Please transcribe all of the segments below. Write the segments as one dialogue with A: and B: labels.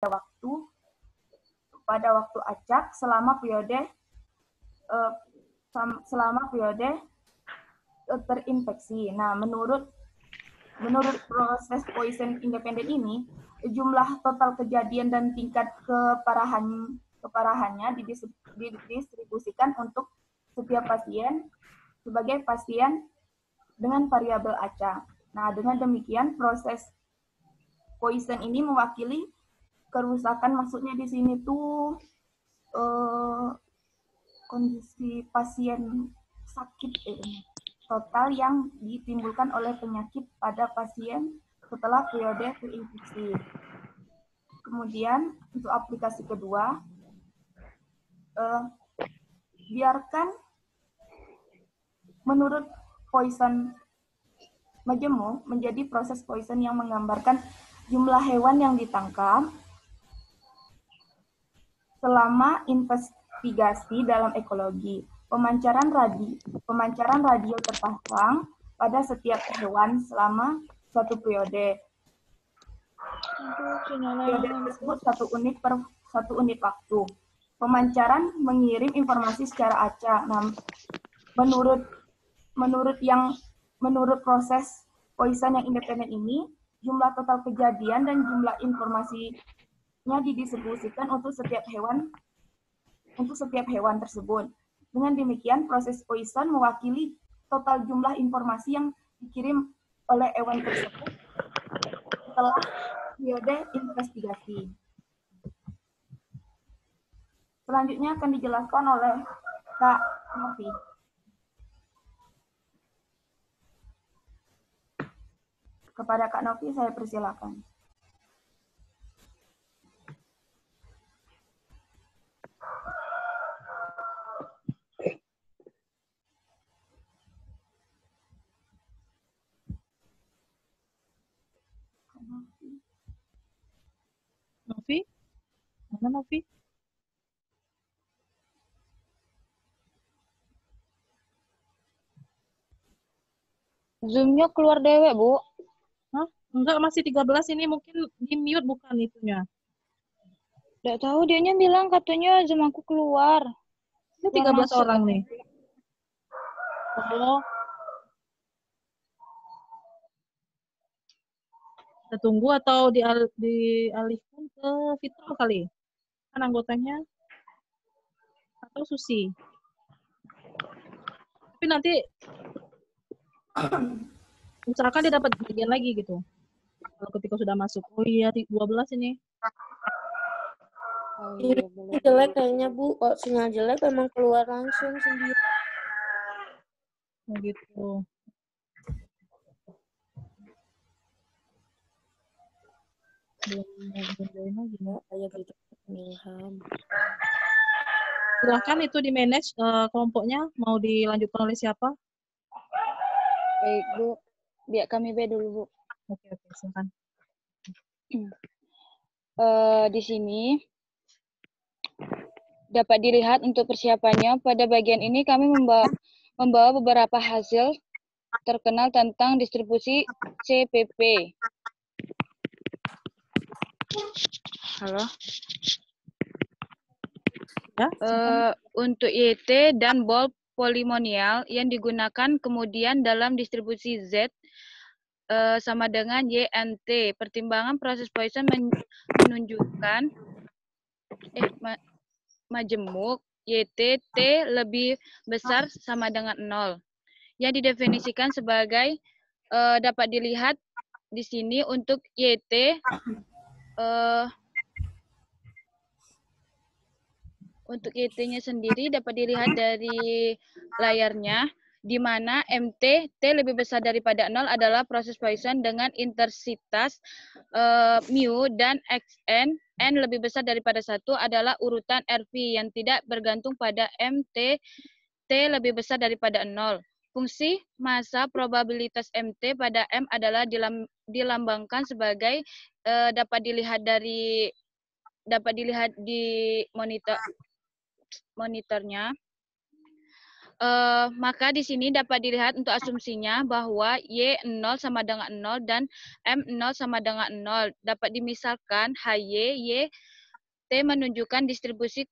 A: waktu acak selama periode terinfeksi. Nah, menurut proses poison independen ini, jumlah total kejadian dan tingkat keparahannya didistribusikan untuk setiap pasien sebagai pasien dengan variabel acak. Nah, dengan demikian proses poison ini mewakili kerusakan, maksudnya di sini tuh kondisi pasien sakit total yang ditimbulkan oleh penyakit pada pasien setelah periode terinfeksi. Kemudian untuk aplikasi kedua, biarkan menurut poison majemuk menjadi proses poison yang menggambarkan jumlah hewan yang ditangkap selama investigasi dalam ekologi. Pemancaran radio terpasang pada setiap hewan selama suatu periode. Periode tersebut 1 unit waktu. Pemancaran mengirim informasi secara acak. Nah, menurut proses poison yang independen ini, jumlah total kejadian dan jumlah informasinya didistribusikan untuk setiap hewan tersebut. Dengan demikian, proses poison mewakili total jumlah informasi yang dikirim oleh hewan tersebut setelah periode investigasi. Selanjutnya akan dijelaskan oleh Kak Novi. Kepada Kak Novi, saya persilakan.
B: Novi? Mana Novi?
C: Zoom-nya keluar dewek, Bu.
B: Hah? Enggak, masih 13 ini, mungkin di mute bukan itunya.
C: Nggak tahu, dianya bilang katanya Zoom aku keluar.
B: Ini 13 orang nih. Oh. Kita tunggu atau dialihkan ke Fitro kali? Kan anggotanya atau Susi. Tapi nanti usahakan dia dapat bagian lagi gitu. Kalau ketika sudah masuk. Oh iya, 12 ini.
C: Oh iya, jelek kayaknya, Bu. Kok sinyal jelek emang keluar langsung sendiri.
B: Oh gitu. Belum join lagi.
C: Kayak gitu. Ilham.
B: Silahkan itu di manage kelompoknya. Mau dilanjutkan oleh siapa?
C: Baik, Bu. Biar kami dulu, Bu.
B: Oke, silakan.
C: Di sini dapat dilihat untuk persiapannya. Pada bagian ini kami membawa beberapa hasil terkenal tentang distribusi CPP. Halo.
B: Ya,
C: untuk YT dan bol polimonial yang digunakan kemudian dalam distribusi Z sama dengan YNT. Pertimbangan proses Poisson menunjukkan majemuk YT T lebih besar sama dengan 0. Yang didefinisikan sebagai dapat dilihat di sini untuk YT untuk YT-nya sendiri dapat dilihat dari layarnya, di mana MT, T lebih besar daripada 0 adalah proses Poisson dengan intensitas mu dan XN, N lebih besar daripada 1 adalah urutan RV yang tidak bergantung pada MT, T lebih besar daripada 0. Fungsi massa probabilitas MT pada M adalah dilambangkan sebagai dapat dilihat di monitornya. Maka di sini dapat dilihat untuk asumsinya bahwa Y0 sama dengan 0 dan M0 sama dengan 0. Dapat dimisalkan HY, Y, T menunjukkan distribusi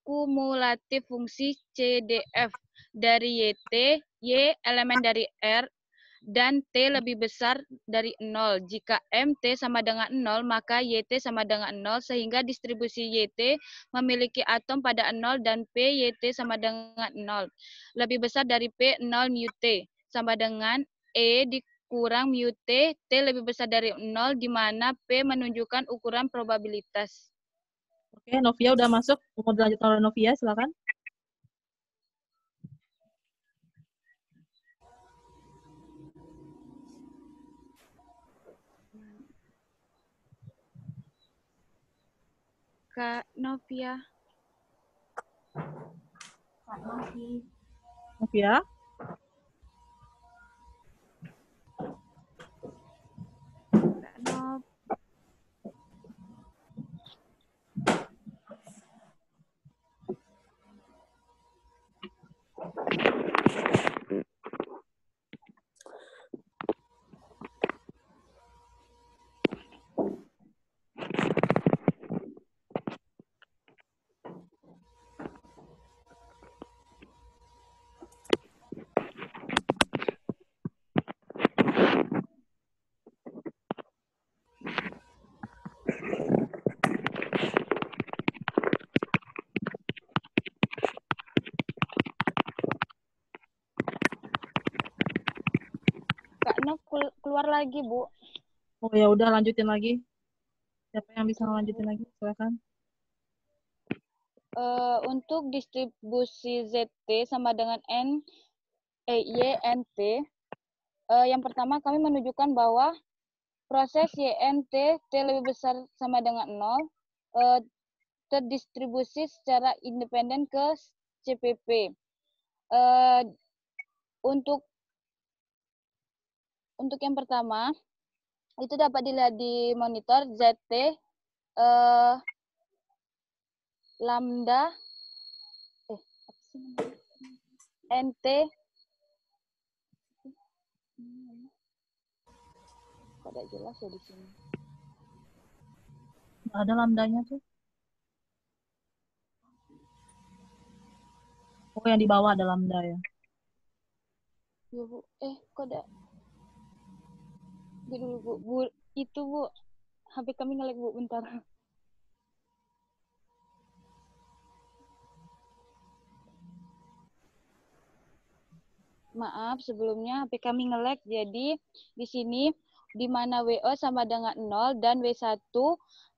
C: kumulatif fungsi CDF dari YT, Y elemen dari R, dan T lebih besar dari 0. Jika MT sama dengan 0, maka YT sama dengan 0, sehingga distribusi YT memiliki atom pada 0 dan P YT sama dengan 0. Lebih besar dari P 0 mu T, sama dengan E dikurang mu T, T lebih besar dari 0, di mana P menunjukkan ukuran probabilitas.
B: Oke, Novia udah masuk. Mau dilanjutkan oleh Novia, silakan.
C: Kak Novia.
A: Kak Novi.
B: Novia?
C: Kak Nov. Kak Nov keluar lagi, Bu.
B: Oh ya udah, lanjutin lagi. Siapa yang bisa lanjutin lagi? Silakan.
C: Untuk distribusi ZT sama dengan YNT, yang pertama kami menunjukkan bahwa proses YNT T lebih besar sama dengan 0 terdistribusi secara independen ke CPP. Untuk yang pertama, itu dapat dilihat di monitor ZT lambda NT kok tidak jelas ya di sini.
B: Ada lambdanya tuh. Oh, yang di bawah ada lambda ya.
C: Ya, Bu. Kok tidak? Dulu, Bu. Bu. Itu, Bu. HP kami nge-lag, Bu. Bentar. Maaf, sebelumnya HP kami nge-lag. Jadi, di sini di mana WO sama dengan 0 dan W1,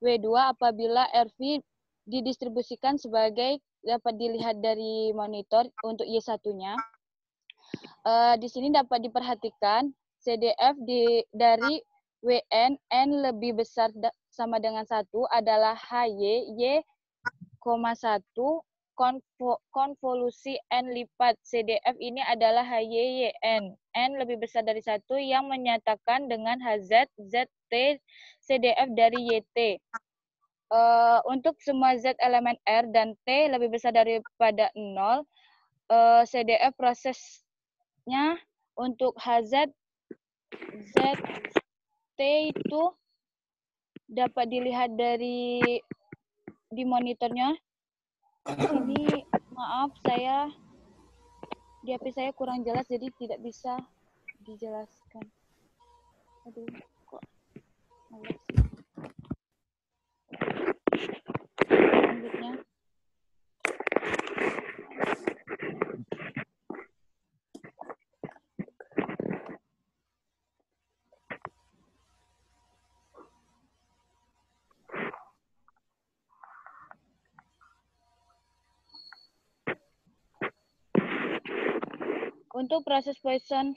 C: W2 apabila RV didistribusikan sebagai dapat dilihat dari monitor untuk Y1-nya. Di sini dapat diperhatikan CDF dari WN, N lebih besar sama dengan 1 adalah HY, Y,1 konvolusi N lipat. CDF ini adalah HYYN. N lebih besar dari 1 yang menyatakan dengan HZ, ZT, CDF dari YT. Untuk semua Z elemen R dan T lebih besar daripada 0, CDF prosesnya untuk HZ, ZT itu dapat dilihat di monitornya. Ini maaf, saya di HP saya kurang jelas jadi tidak bisa dijelaskan. Aduh, kok ngelag sih. Selanjutnya. Untuk proses Poisson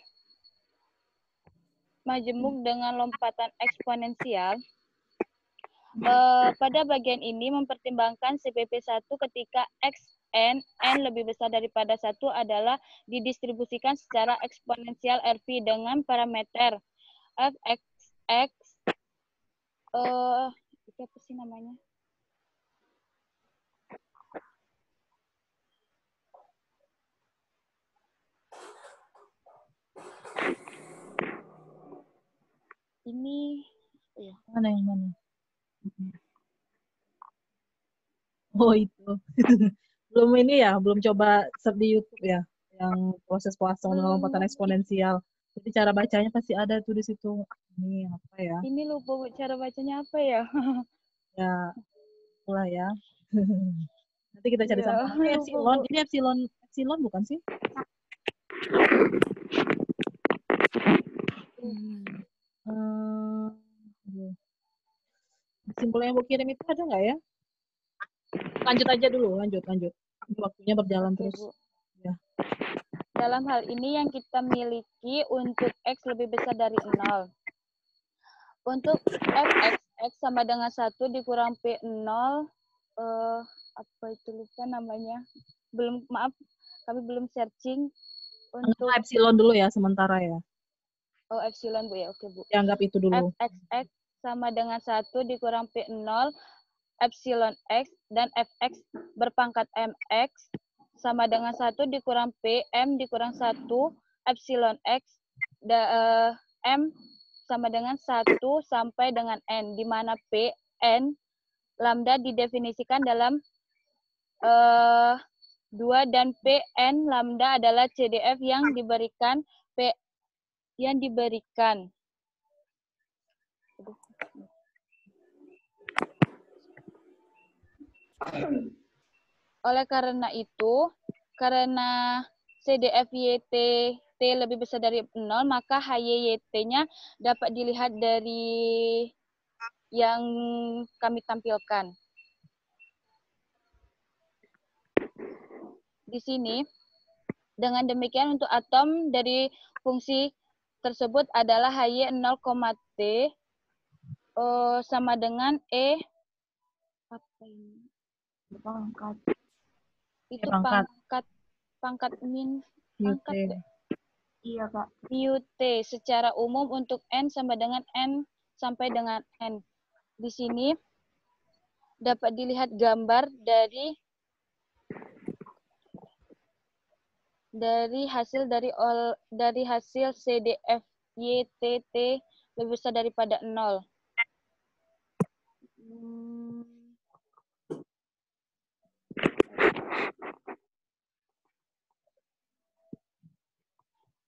C: majemuk dengan lompatan eksponensial, pada bagian ini mempertimbangkan CPP1 ketika Xn, N lebih besar daripada 1 adalah didistribusikan secara eksponensial RV dengan parameter Fx, itu apa sih namanya? Ini ya.
B: Mana yang mana? Oh itu. Belum ini ya, belum coba search di YouTube ya, yang proses Poisson dengan lompatan eksponensial. Jadi cara bacanya pasti ada tuh di situ. Ini apa ya?
C: Ini lupa cara bacanya apa ya?
B: Ya, itulah ya. Nanti kita cari
C: Iya,
B: sama. Ini
C: lupa,
B: epsilon,
C: Bu.
B: ini epsilon bukan sih? Aduh. Simpel yang mau kirim itu ada nggak ya? Lanjut aja dulu, lanjut. Ini waktunya berjalan
C: Oke,
B: terus.
C: Bu.
B: Ya.
C: Dalam hal ini yang kita miliki untuk X lebih besar dari 0. Untuk X sama dengan 1 dikurang P0, apa itu lupa namanya. Maaf, kami belum searching untuk
B: Anggaplah epsilon dulu ya, sementara ya.
C: epsilon, Bu ya. Oke, Bu.
B: Dianggap itu dulu.
C: Fxx sama dengan 1 dikurang P0 epsilon X dan Fx berpangkat Mx sama dengan 1 dikurang P, M dikurang 1 epsilon X, M sama dengan 1 sampai dengan N, di mana P, N, lambda didefinisikan dalam 2 dan P, N, lambda adalah CDF yang diberikan P yang diberikan. Oleh karena itu, karena CDF-YT T lebih besar dari 0, maka HYYT-nya dapat dilihat dari yang kami tampilkan. Di sini, dengan demikian untuk atom dari fungsi tersebut adalah HY 0,T sama dengan E, apa ini?
A: Pangkat.
C: Itu
B: Pangkat.
C: pangkat min,
B: UT.
C: pangkat
A: Iya, Kak.
C: mu T secara umum untuk N sama dengan N sampai dengan N. Di sini dapat dilihat gambar dari hasil CDF YTT lebih besar daripada 0.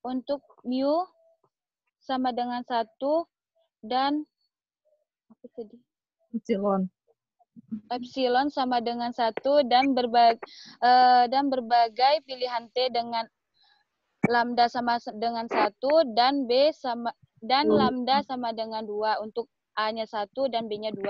C: Untuk mu sama dengan 1 dan apa tadi? Epsilon sama dengan 1 dan berbagai pilihan T dengan lambda sama dengan 1 dan B sama dan lambda sama dengan 2 untuk A-nya 1 dan B-nya 2.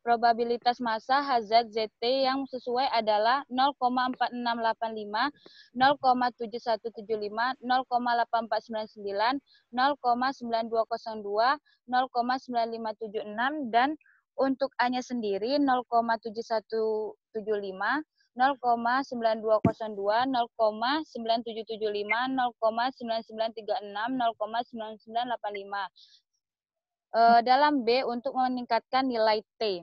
C: Probabilitas massa HZZT yang sesuai adalah 0,4685, 0,7175, 0,8499, 0,9202, 0,9576 dan untuk A-nya sendiri 0,7175, 0,9202, 0,9775, 0,9936, 0,9985. Dalam B untuk meningkatkan nilai T.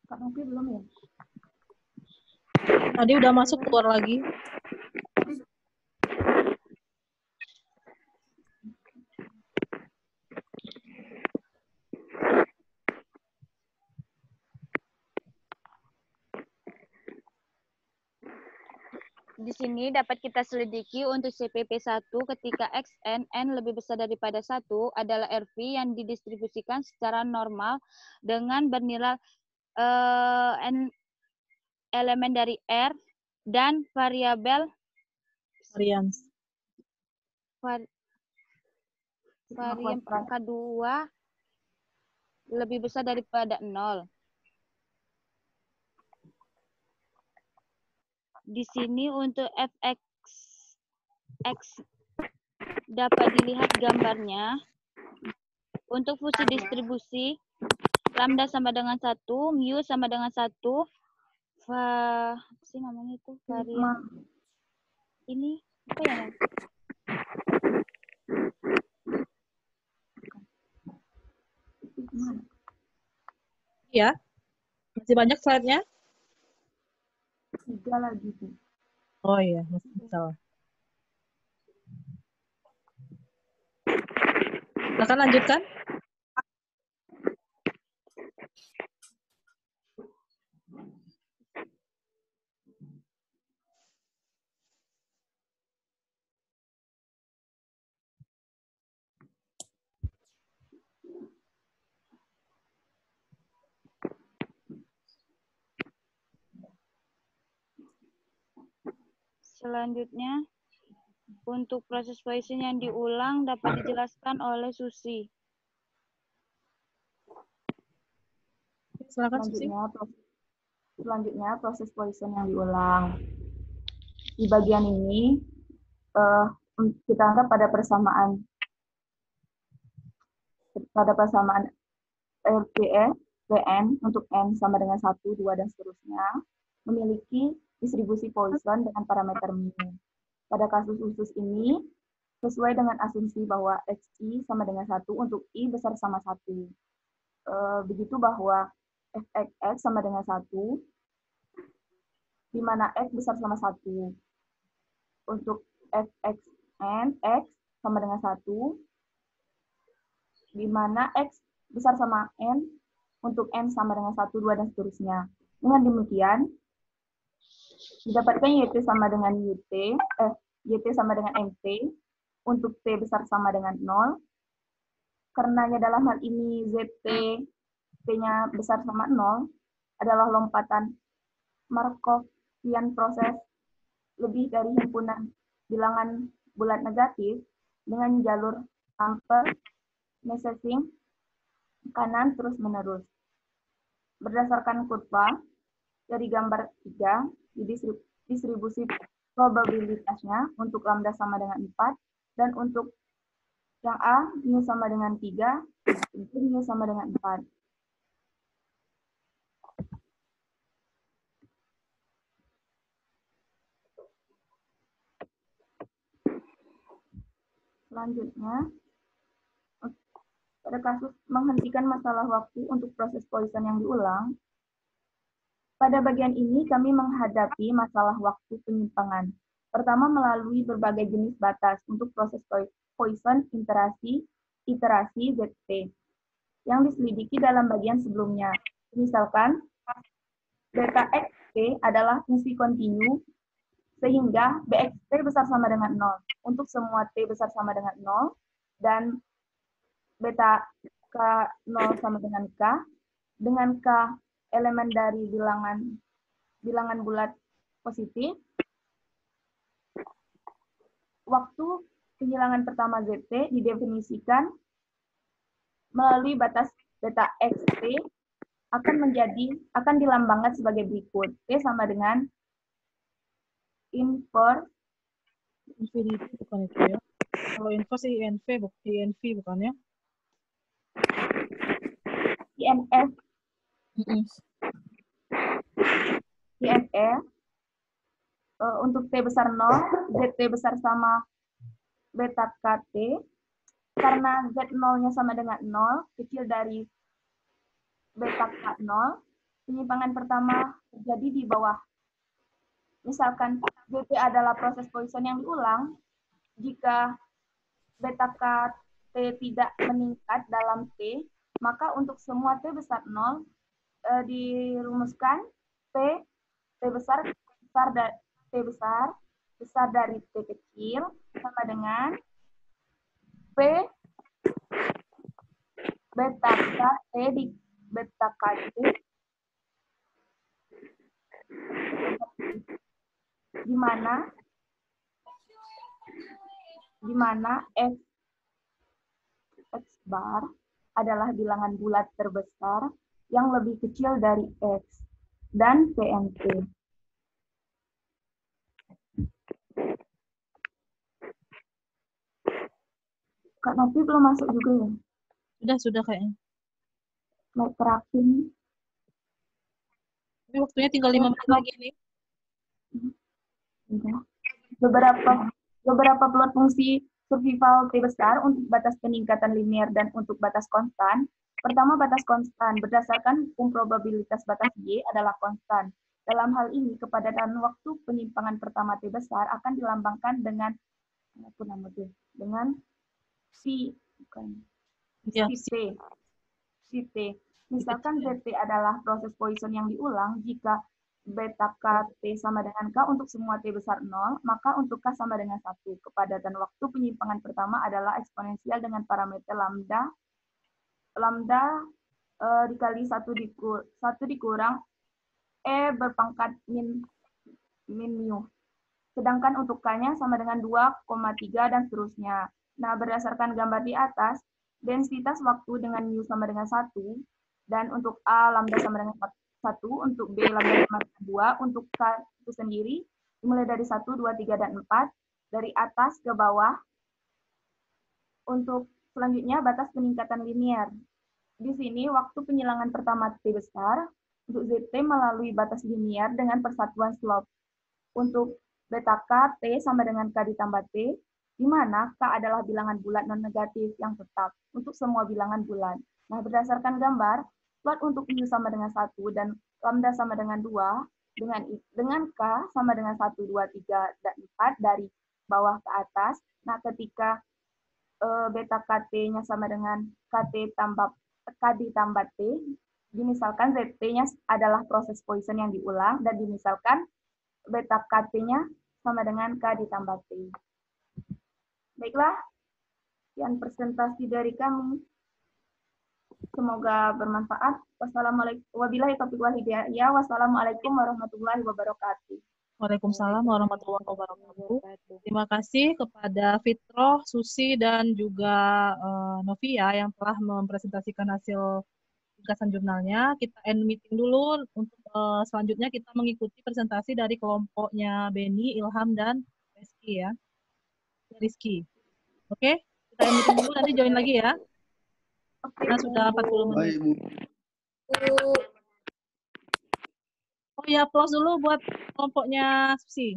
A: Kak Novi belum ya?
B: Tadi udah masuk, keluar lagi.
C: Di sini dapat kita selidiki untuk CPP1 ketika XN, N lebih besar daripada 1 adalah RV yang didistribusikan secara normal dengan bernilai N elemen dari R dan variabel
B: Varians.
C: Varian K2 lebih besar daripada 0. Di sini untuk Fx X dapat dilihat gambarnya. Untuk fungsi distribusi, lambda sama dengan 1, mu sama dengan 1, apa sih namanya itu? Varian. Ini apa ya?
B: Iya. Masih banyak slide-nya?
A: 3 lagi.
B: Oh iya, masih salah. Silakan lanjutkan.
C: Selanjutnya, untuk proses Poisson yang diulang dapat dijelaskan oleh Susi.
B: Silakan Susi.
A: Selanjutnya proses Poisson yang diulang. Di bagian ini kita anggap pada persamaan RPE, Pn untuk n sama dengan 1, 2, dan seterusnya, memiliki distribusi Poisson dengan parameter mu. Pada kasus khusus ini, sesuai dengan asumsi bahwa xi sama dengan 1 untuk i besar sama 1. Begitu bahwa fxx sama dengan 1, di mana x besar sama 1. Untuk fxn, x sama dengan 1, di mana x besar sama n, untuk n sama dengan 1, 2, dan seterusnya. Dengan demikian, didapatkan yt sama dengan yt sama dengan mt, untuk t besar sama dengan 0, karenanya dalam hal ini zt, t-nya besar sama 0, adalah lompatan Markovian proses lebih dari himpunan bilangan bulat negatif dengan jalur Amper messaging kanan terus-menerus. Berdasarkan kurva dari gambar 3, distribusi probabilitasnya untuk lambda sama dengan 4, dan untuk yang A, mu sama dengan 3, itu mu sama dengan 4. Selanjutnya, pada kasus menghentikan masalah waktu untuk proses Poisson yang diulang, pada bagian ini kami menghadapi masalah waktu penyimpangan. Pertama, melalui berbagai jenis batas untuk proses Poisson iterasi ZT yang diselidiki dalam bagian sebelumnya. Misalkan, beta xt adalah fungsi kontinu sehingga bxt besar sama dengan 0 untuk semua t besar sama dengan 0, dan beta k0 sama dengan k elemen dari bilangan bulat positif. Waktu kehilangan pertama zt didefinisikan melalui batas beta xt akan dilambangkan sebagai berikut. T sama dengan inverse
B: Infinity bukan itu ya. Kalau inverse INV bukan ya?
A: INF untuk T besar 0, ZT besar sama beta KT, karena Z0-nya sama dengan 0, kecil dari beta K0, penyimpangan pertama terjadi di bawah. Misalkan ZT adalah proses Poisson yang diulang, jika beta KT tidak meningkat dalam T, maka untuk semua T besar 0, dirumuskan T besar dari T kecil sama dengan P beta KT di beta KT di mana X bar adalah bilangan bulat terbesar yang lebih kecil dari X dan PNT. Kak Novi belum masuk juga ya?
B: Sudah kayaknya.
A: Slide terakhir nih.
B: Ini waktunya tinggal 5 menit lagi nih.
A: Beberapa plot fungsi survival T besar untuk batas peningkatan linear dan untuk batas konstan. Pertama, batas konstan. Berdasarkan hukum probabilitas batas Y adalah konstan. Dalam hal ini, kepadatan waktu penyimpangan pertama T besar akan dilambangkan dengan si
B: Ya,
A: T. Misalkan ZT adalah proses Poisson yang diulang, jika beta KT sama dengan K untuk semua T besar 0, maka untuk K sama dengan 1. Kepadatan waktu penyimpangan pertama adalah eksponensial dengan parameter lambda dikali 1 dikurang E berpangkat min mu. Sedangkan untuk K-nya sama dengan 2,3 dan seterusnya. Nah, berdasarkan gambar di atas, densitas waktu dengan mu sama dengan 1, dan untuk A lambda sama dengan 1, untuk B lambda sama dengan 2, untuk K itu sendiri, dimulai dari 1, 2, 3, dan 4, dari atas ke bawah. Untuk selanjutnya, batas peningkatan linear. Di sini, waktu penyilangan pertama T besar, untuk ZT melalui batas linear dengan persatuan slope. Untuk beta K, T sama dengan K ditambah T, di mana K adalah bilangan bulat non-negatif yang tetap untuk semua bilangan bulat. Nah, berdasarkan gambar, plot untuk mu sama dengan 1 dan lambda sama dengan 2, dengan K sama dengan 1, 2, 3, dan 4 dari bawah ke atas. Nah, ketika beta KT-nya sama dengan KT tambah K ditambah T, dimisalkan ZT-nya adalah proses Poisson yang diulang, dan dimisalkan beta KT-nya sama dengan K ditambah T. Baiklah, sekian presentasi dari kami. Semoga bermanfaat. Wassalamualaikum warahmatullahi wabarakatuh.
B: Waalaikumsalam warahmatullahi wabarakatuh. Terima kasih kepada Fitroh, Susi, dan juga Novia yang telah mempresentasikan hasil ringkasan jurnalnya. Kita end meeting dulu. Untuk selanjutnya kita mengikuti presentasi dari kelompoknya Beni, Ilham, dan Rizky. Oke? Kita end meeting dulu, nanti join lagi ya. Karena sudah 40 menit. Oh ya, applause dulu buat kelompoknya Susi.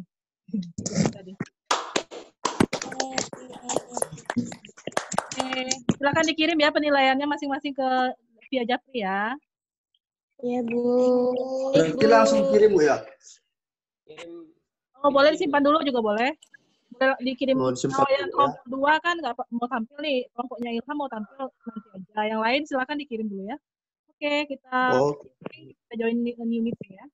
B: Tadi. Oke, silakan dikirim ya penilaiannya masing-masing ke Via Japri ya.
D: Iya, Bu.
E: Berarti langsung kirim, Bu, ya?
B: Oh, boleh disimpan dulu juga boleh. Boleh dikirim.
E: Oh, disimpan
B: Yang
E: dulu,
B: kelompok 2 kan nggak mau tampil nih. Kelompoknya Ilham mau tampil nanti aja. Yang lain silakan dikirim dulu ya. Oke, kita join new meeting ya.